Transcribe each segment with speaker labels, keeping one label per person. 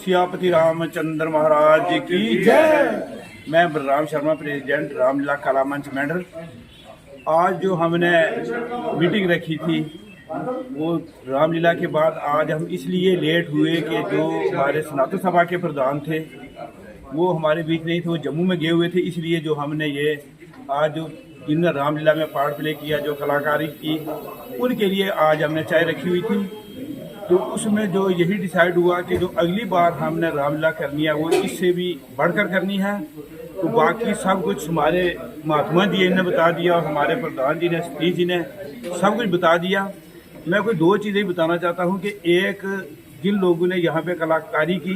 Speaker 1: सियापति रामचंद्र महाराज की जय। मैं बलराम शर्मा, प्रेसिडेंट रामलीला कला मंच मेंढर। आज जो हमने मीटिंग रखी थी वो रामलीला के बाद आज हम इसलिए लेट हुए कि जो हमारे सनातन सभा के प्रधान थे वो हमारे बीच नहीं थे, वो जम्मू में गए हुए थे। इसलिए जो हमने ये आज जो जिन्होंने रामलीला में पार्ट प्ले किया, जो कलाकारी की, उनके लिए आज हमने चाय रखी हुई थी। तो उसमें जो यही डिसाइड हुआ कि जो अगली बार हमने रामलीला करनी है वो इससे भी बढ़कर करनी है। तो बाकी सब कुछ हमारे महात्मा जी ने बता दिया और हमारे प्रधान जी ने, सतीश जी ने सब कुछ बता दिया। मैं कोई दो चीज़ें बताना चाहता हूँ कि एक, जिन लोगों ने यहाँ पे कलाकारी की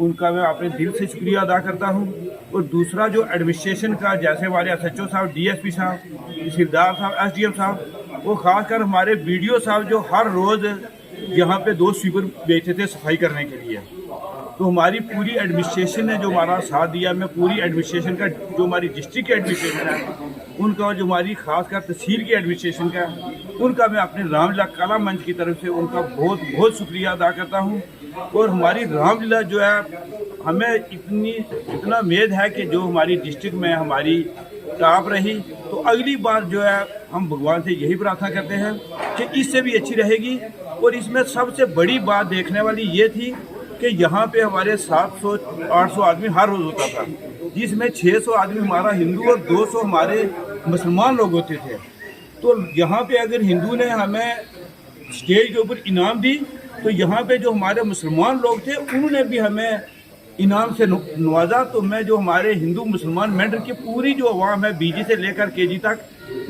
Speaker 1: उनका मैं अपने दिल से शुक्रिया अदा करता हूँ। और दूसरा जो एडमिनिस्ट्रेशन का, जैसे हमारे SHO साहब, DSP साहब, तहसीलदार साहब, SDM साहब, वो खासकर हमारे BDO साहब जो हर रोज़ यहाँ पे 2 स्वीपर बैठे थे सफाई करने के लिए। तो हमारी पूरी एडमिनिस्ट्रेशन ने जो हमारा साथ दिया। मैं पूरी एडमिनिस्ट्रेशन का, जो हमारी डिस्ट्रिक्ट की एडमिनिस्ट्रेशन है उनका, जो हमारी खासकर तहसील की एडमिनिस्ट्रेशन का, उनका मैं अपने रामलीला कला मंच की तरफ से उनका बहुत बहुत शुक्रिया अदा करता हूँ। और हमारी रामलीला जो है, हमें इतना उम्मीद है कि जो हमारी डिस्ट्रिक्ट में हमारी टॉप रही, तो अगली बार जो है हम भगवान से यही प्रार्थना करते हैं कि इससे भी अच्छी रहेगी। और इसमें सबसे बड़ी बात देखने वाली ये थी कि यहाँ पे हमारे 700-800 आदमी हर रोज़ होता था, जिसमें 600 आदमी हमारा हिंदू और 200 हमारे मुसलमान लोग होते थे। तो यहाँ पे अगर हिंदू ने हमें स्टेज के ऊपर इनाम दी, तो यहाँ पे जो हमारे मुसलमान लोग थे उन्होंने भी हमें इनाम से नवाजा। तो मैं जो हमारे हिंदू मुसलमान मेंढर की पूरी जो अवाम है, BG से लेकर KG तक,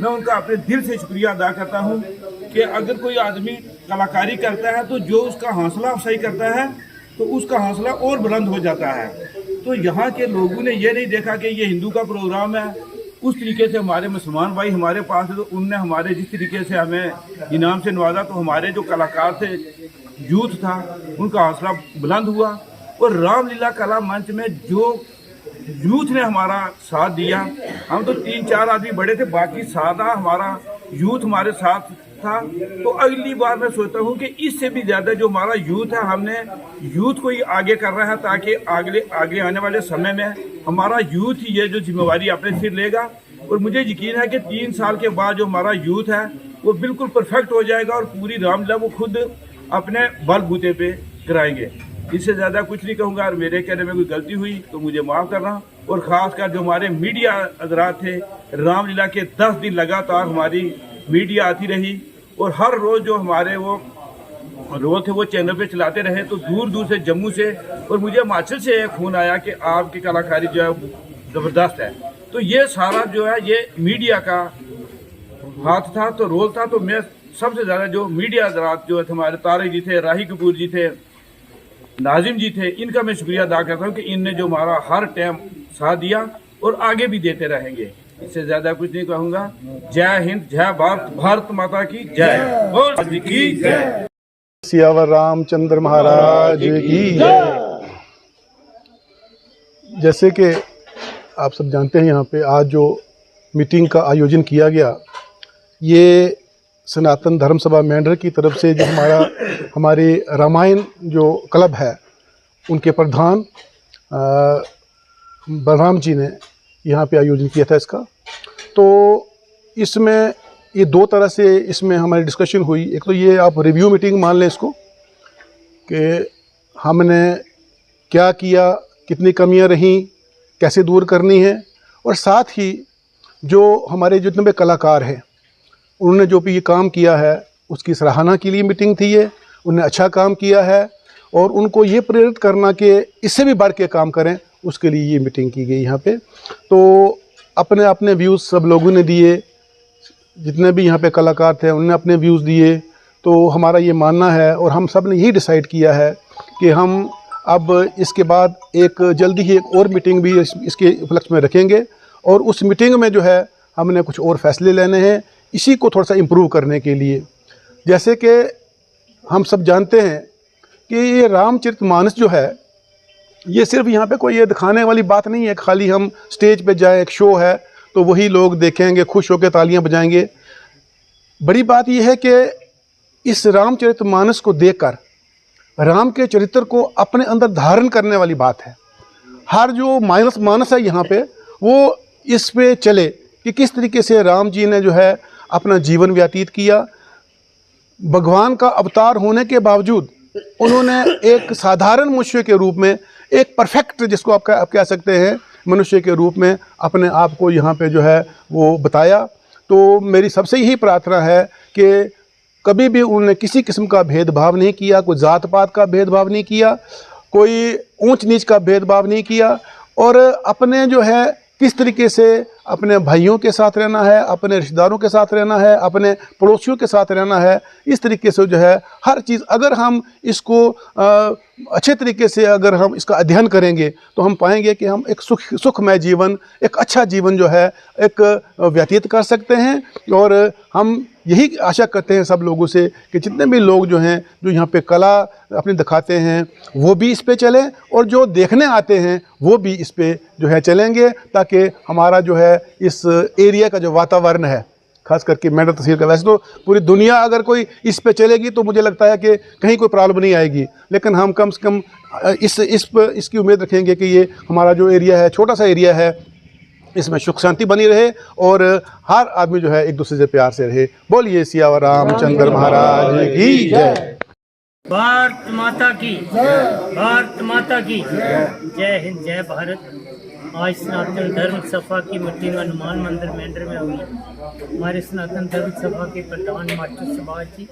Speaker 1: मैं उनका अपने दिल से शुक्रिया अदा करता हूँ कि अगर कोई आदमी कलाकारी करता है तो जो उसका हौसला अफजाई करता है तो उसका हौसला और बुलंद हो जाता है। तो यहाँ के लोगों ने ये नहीं देखा कि ये हिंदू का प्रोग्राम है, उस तरीके से हमारे मुसलमान भाई हमारे पास है, तो उनने हमारे जिस तरीके से हमें इनाम से नवाजा, तो हमारे जो कलाकार थे, यूथ था, उनका हौसला बुलंद हुआ। और रामलीला कला मंच में जो यूथ ने हमारा साथ दिया, हम तो 3-4 आदमी बड़े थे, बाकी सादा हमारा यूथ हमारे साथ था। तो अगली बार मैं सोचता हूँ कि इससे भी ज़्यादा जो हमारा यूथ है, हमने यूथ को ही आगे कर रहा है, ताकि आगे आने वाले समय में हमारा यूथ ही ये जो जिम्मेवारी अपने सिर लेगा। और मुझे यकीन है कि 3 साल के बाद जो हमारा यूथ है वो बिल्कुल परफेक्ट हो जाएगा और पूरी रामलीला वो खुद अपने बलबूते पे कराएंगे। इससे ज़्यादा कुछ नहीं कहूँगा। और मेरे कहने में कोई गलती हुई तो मुझे माफ़ करना। और ख़ासकर जो हमारे मीडिया हज़रात थे, रामलीला के 10 दिन लगातार हमारी मीडिया आती रही और हर रोज़ जो हमारे वो रोल थे वो चैनल पे चलाते रहे। तो दूर दूर से, जम्मू से और मुझे हिमाचल से एक फ़ोन आया कि आपकी कलाकारी जो है ज़बरदस्त है। तो ये सारा जो है ये मीडिया का हाथ था, तो रोल था। तो मैं सबसे ज़्यादा जो मीडिया हज़रात जो थे, हमारे तारिक जी थे, राही कपूर जी थे, नाजिम जी थे, इनका मैं शुक्रिया अदा करता हूँ कि इनने जो हमारा हर टाइम साथ दिया और आगे भी देते रहेंगे। इससे ज्यादा कुछ नहीं कहूँगा। जय हिंद, जय भारत, भारत माता की जय, बोल की जय।
Speaker 2: सियावर रामचंद्र महाराज की जय। जैसे कि आप सब जानते हैं, यहाँ पे आज जो मीटिंग का आयोजन किया गया, ये सनातन धर्म सभा मेंढर की तरफ से जो हमारे रामायण जो क्लब है उनके प्रधान बलराम जी ने यहाँ पे आयोजन किया था इसका। तो इसमें ये 2 तरह से इसमें हमारी डिस्कशन हुई। एक तो ये आप रिव्यू मीटिंग मान लें इसको, कि हमने क्या किया, कितनी कमियां रहीं, कैसे दूर करनी है, और साथ ही जो हमारे जितने भी कलाकार हैं उन्होंने जो भी ये काम किया है उसकी सराहना के लिए मीटिंग थी ये। उन्होंने अच्छा काम किया है और उनको ये प्रेरित करना कि इससे भी बढ़ के काम करें, उसके लिए ये मीटिंग की गई यहाँ पे। तो अपने अपने व्यूज़ सब लोगों ने दिए, जितने भी यहाँ पे कलाकार थे उन्होंने अपने व्यूज़ दिए। तो हमारा ये मानना है और हम सब ने यही डिसाइड किया है कि हम अब इसके बाद एक जल्दी ही एक और मीटिंग भी इसके उपलक्ष्य में रखेंगे और उस मीटिंग में जो है हमने कुछ और फैसले लेने हैं इसी को थोड़ा सा इम्प्रूव करने के लिए। जैसे कि हम सब जानते हैं कि ये रामचरितमानस जो है ये सिर्फ यहाँ पे कोई ये दिखाने वाली बात नहीं है, खाली हम स्टेज पे जाए, एक शो है तो वही लोग देखेंगे, खुश होकर तालियां बजाएंगे। बड़ी बात यह है कि इस रामचरितमानस को देखकर राम के चरित्र को अपने अंदर धारण करने वाली बात है। हर जो मानस है यहाँ पे वो इस पे चले कि किस तरीके से राम जी ने जो है अपना जीवन व्यतीत किया। भगवान का अवतार होने के बावजूद उन्होंने एक साधारण मनुष्य के रूप में, एक परफेक्ट जिसको आप कह सकते हैं मनुष्य के रूप में अपने आप को यहाँ पे जो है वो बताया। तो मेरी सबसे यही प्रार्थना है कि कभी भी उन्होंने किसी किस्म का भेदभाव नहीं किया, कोई जात पात का भेदभाव नहीं किया, कोई ऊंच नीच का भेदभाव नहीं किया, और अपने जो है किस तरीके से अपने भाइयों के साथ रहना है, अपने रिश्तेदारों के साथ रहना है, अपने पड़ोसियों के साथ रहना है, इस तरीके से जो है हर चीज़ अगर हम इसको अच्छे तरीके से अगर हम इसका अध्ययन करेंगे तो हम पाएंगे कि हम एक सुखमय जीवन, एक अच्छा जीवन जो है एक व्यतीत कर सकते हैं। और हम यही आशा करते हैं सब लोगों से कि जितने भी लोग जो हैं जो यहाँ पे कला अपनी दिखाते हैं वो भी इस पे चलें, और जो देखने आते हैं वो भी इस पे जो है चलेंगे, ताकि हमारा जो है इस एरिया का जो वातावरण है, खास करके मेंढर तहसील का, वैसे तो पूरी दुनिया अगर कोई इस पे चलेगी तो मुझे लगता है कि कहीं कोई प्रॉब्लम नहीं आएगी, लेकिन हम कम से कम इसकी उम्मीद रखेंगे कि ये हमारा जो एरिया है, छोटा सा एरिया है, इसमें सुख शांति बनी रहे और हर आदमी जो है एक दूसरे से प्यार से रहे। बोलिए सियावर रामचंद्र महाराज की जय।
Speaker 3: भारत माता की जय, भारत माता की जय हिंद, जय भारत। आज सनातन धर्म सभा की मीटिंग हनुमान मंदिर मेंढर में हुई। हमारे सनातन धर्म सभा के प्रधान मास्टर सुभाष जी,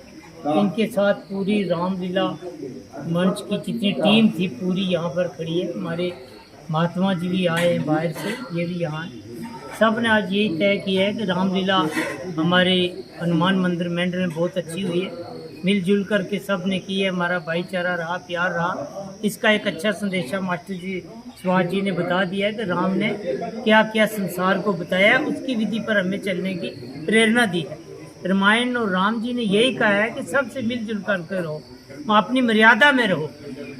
Speaker 3: इनके साथ पूरी रामलीला मंच की जितनी टीम थी पूरी यहाँ पर खड़ी है। हमारे महात्मा जी भी आए हैं बाहर से, ये भी यहाँ हैं। सब ने आज यही तय किया है कि रामलीला हमारे हनुमान मंदिर मेंढर में बहुत अच्छी हुई है, मिलजुल कर के सब ने की है। हमारा भाईचारा रहा, प्यार रहा। इसका एक अच्छा संदेशा मास्टर जी सुभाष जी ने बता दिया है कि राम ने क्या क्या संसार को बताया, उसकी विधि पर हमें चलने की प्रेरणा दी है। रामायण और राम जी ने यही कहा है कि सबसे मिलजुल करके रहो, अपनी मर्यादा में रहो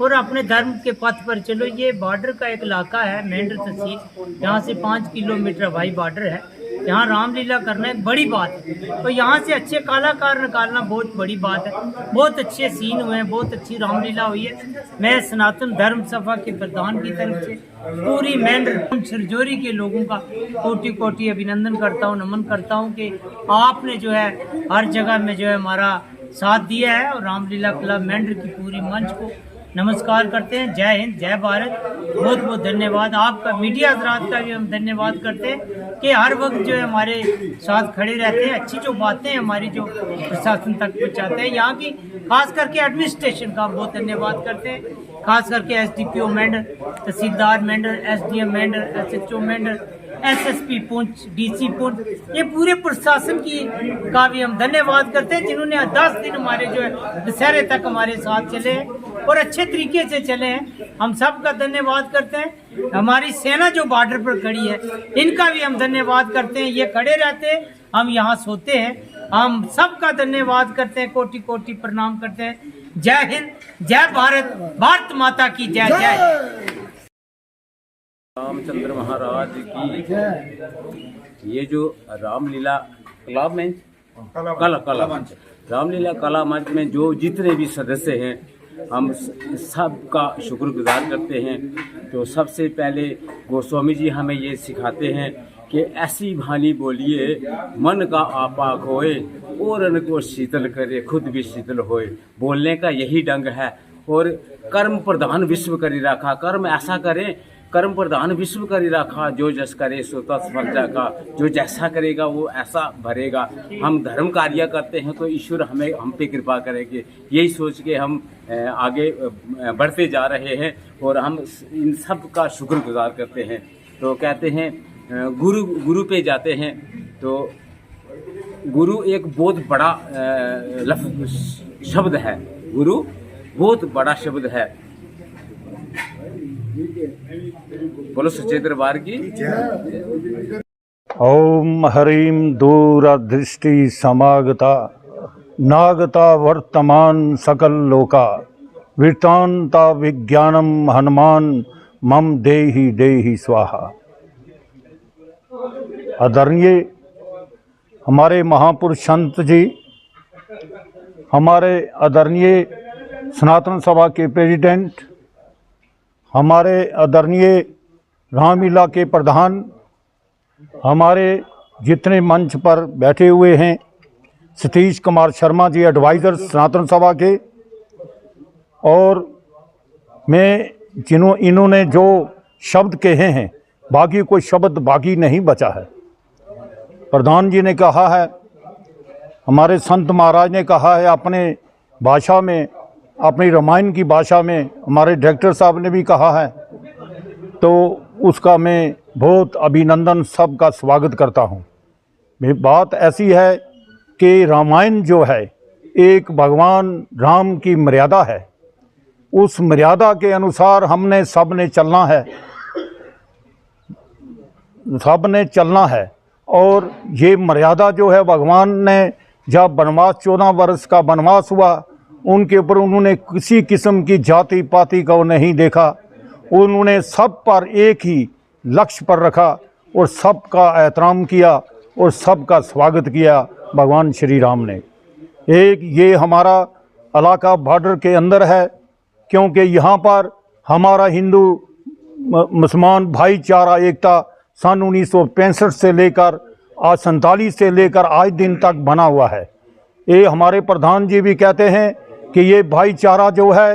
Speaker 3: और अपने धर्म के पथ पर चलो। ये बॉर्डर का एक इलाका है मेंढर तहसील, यहाँ से 5 किलोमीटर हवाई बॉर्डर है। यहाँ रामलीला करना एक बड़ी बात है, तो यहाँ से अच्छे कलाकार निकालना बहुत बड़ी बात है। बहुत अच्छे सीन हुए हैं, बहुत अच्छी रामलीला हुई है। मैं सनातन धर्म सभा के प्रधान की तरफ से पूरी मेंढर सरजोरी के लोगों का कोटि कोटि अभिनंदन करता हूँ, नमन करता हूँ कि आपने जो है हर जगह में जो है हमारा साथ दिया है। और रामलीला क्लब मेंढर की पूरी मंच को नमस्कार करते हैं। जय हिंद, जय भारत। बहुत बहुत धन्यवाद आपका, मीडिया हजरात का भी हम धन्यवाद करते हैं कि हर वक्त जो है हमारे साथ खड़े रहते हैं। अच्छी जो बातें हमारी जो प्रशासन तक पहुँचाते हैं, यहाँ की खास करके एडमिनिस्ट्रेशन का बहुत धन्यवाद करते हैं। खास करके SDPO मेंढर, तहसीलदार Mendhar, SDM Mendhar, SHO Mendhar, SSP Poonch, DC Poonch, ये पूरे प्रशासन का भी हम धन्यवाद करते हैं जिन्होंने 10 दिन हमारे जो है दशहरे तक हमारे साथ चले हैं और अच्छे तरीके से चले हैं। हम सब का धन्यवाद करते हैं। हमारी सेना जो बॉर्डर पर खड़ी है इनका भी हम धन्यवाद करते हैं। ये खड़े रहते हैं, हम यहाँ सोते हैं। हम सब का धन्यवाद करते हैं, कोटि कोटि प्रणाम करते हैं। जय हिंद, जय भारत, भारत माता की जय जय।
Speaker 4: रामचंद्र महाराज की ये जो रामलीला कला मंच, कला मंच, रामलीला कला मंच में जो जितने भी सदस्य हैं हम सब का शुक्रगुजार करते हैं। तो सबसे पहले गोस्वामी जी हमें ये सिखाते हैं कि ऐसी भानी बोलिए मन का आपा खोए और को शीतल करे खुद भी शीतल होए। बोलने का यही ढंग है। और कर्म प्रधान विश्व करी रखा, कर्म ऐसा करें, कर्म प्रधान विश्व करी रखा, जो जस करे सो तस फल जाका, जो जैसा करेगा वो ऐसा भरेगा। हम धर्म कार्य करते हैं तो ईश्वर हमें हम पे कृपा करेंगे, यही सोच के हम आगे बढ़ते जा रहे हैं और हम इन सब का शुक्रगुजार करते हैं। तो कहते हैं गुरु पे जाते हैं तो गुरु एक बहुत बड़ा शब्द है। गुरु बहुत बड़ा शब्द है। बोलो सच्चे दरबार की।
Speaker 5: ओम हरिम दूरदृष्टि समागता नागता वर्तमान सकल लोका वृत्तांता विज्ञानम हनुमान मम देहि देहि स्वाहा। आदरणीय हमारे महापुरुष संत जी, हमारे आदरणीय सनातन सभा के प्रेसिडेंट, हमारे आदरणीय रामलीला के प्रधान, हमारे जितने मंच पर बैठे हुए हैं, सतीश कुमार शर्मा जी एडवाइज़र सनातन सभा के, और मैं इन्होंने जो शब्द कहे हैं, बाकी कोई शब्द बाकी नहीं बचा है। प्रधान जी ने कहा है, हमारे संत महाराज ने कहा है अपने भाषा में, अपनी रामायण की भाषा में, हमारे डायरेक्टर साहब ने भी कहा है, तो उसका मैं बहुत अभिनंदन सबका स्वागत करता हूँ। बात ऐसी है कि रामायण जो है एक भगवान राम की मर्यादा है, उस मर्यादा के अनुसार हमने सब ने चलना है। और ये मर्यादा जो है, भगवान ने जब वनवास 14 वर्ष का वनवास हुआ, उनके ऊपर उन्होंने किसी किस्म की जाति पाति को नहीं देखा, उन्होंने सब पर एक ही लक्ष्य पर रखा और सबका एहतराम किया और सबका स्वागत किया भगवान श्री राम ने। एक ये हमारा इलाका बॉर्डर के अंदर है, क्योंकि यहाँ पर हमारा हिंदू मुसलमान भाईचारा एकता सन 1965 से लेकर आज 47 से लेकर आज दिन तक बना हुआ है। ये हमारे प्रधान जी भी कहते हैं कि ये भाईचारा जो है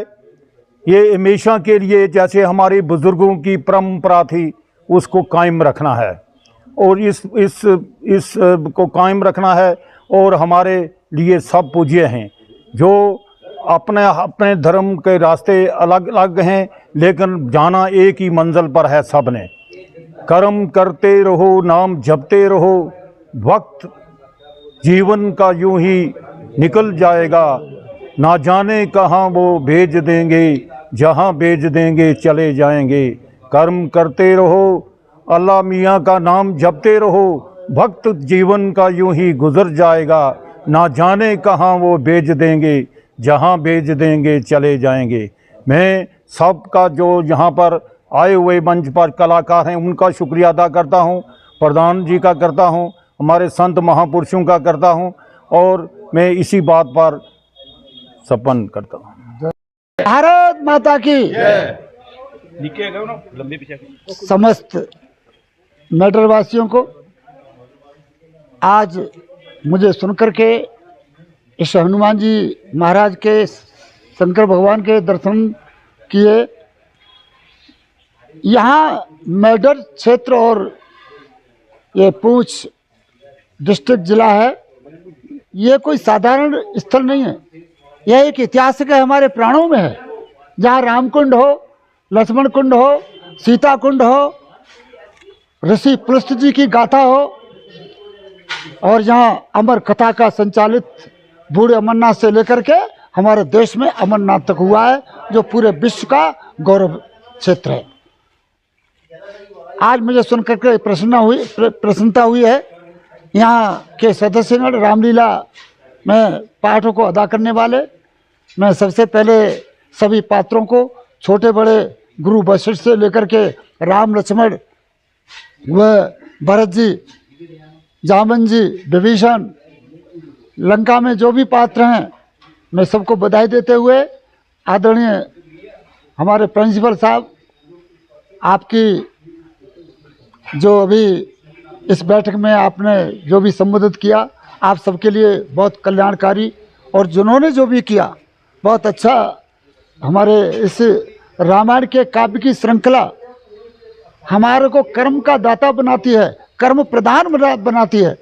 Speaker 5: ये हमेशा के लिए, जैसे हमारे बुज़ुर्गों की परंपरा थी, उसको कायम रखना है और इस को कायम रखना है। और हमारे लिए सब पूज्य हैं, जो अपने धर्म के रास्ते अलग अलग हैं, लेकिन जाना एक ही मंजिल पर है सब ने। कर्म करते रहो, नाम जपते रहो, वक्त जीवन का यूं ही निकल जाएगा, ना जाने कहाँ वो भेज देंगे, जहाँ भेज देंगे चले जाएंगे। कर्म करते रहो, अल्लाह मियाँ का नाम जपते रहो, वक्त जीवन का यूं ही गुजर जाएगा, ना जाने कहाँ वो भेज देंगे, जहाँ भेज देंगे चले जाएंगे। मैं सबका जो यहाँ पर आए हुए मंच पर कलाकार हैं उनका शुक्रिया अदा करता हूँ, प्रधान जी का करता हूँ, हमारे संत महापुरुषों का करता हूँ, और मैं इसी बात पर संपन्न करता हूँ।
Speaker 6: भारत माता की समस्त मेडल वासियों को आज मुझे सुनकर के इस हनुमान जी महाराज के, शंकर भगवान के दर्शन किए। यहाँ मेडल क्षेत्र और ये पूंछ डिस्ट्रिक्ट जिला है, ये कोई साधारण स्थल नहीं है, यह एक ऐतिहासिक है, हमारे प्राणों में है। जहाँ राम कुंड हो, लक्ष्मण कुंड हो, सीता कुंड हो, ऋषि पुलस्त जी की गाथा हो, और यहाँ अमर कथा का संचालित बूढ़े अमरनाथ से लेकर के हमारे देश में अमरनाथ तक हुआ है, जो पूरे विश्व का गौरव क्षेत्र है। आज मुझे सुनकर के प्रसन्नता हुई है। यहाँ के सदस्यगण रामलीला में पाठों को अदा करने वाले, मैं सबसे पहले सभी पात्रों को, छोटे बड़े गुरु वशिष्ठ से लेकर के राम लक्ष्मण व भरत जी, जामन जी, विभीषण, लंका में जो भी पात्र हैं, मैं सबको बधाई देते हुए, आदरणीय हमारे प्रिंसिपल साहब, आपकी जो अभी इस बैठक में आपने जो भी संबोधित किया, आप सबके लिए बहुत कल्याणकारी, और जिन्होंने जो भी किया बहुत अच्छा। हमारे इस रामायण के काव्य की श्रृंखला हमारे को कर्म का दाता बनाती है, कर्म प्रधान बनाती है।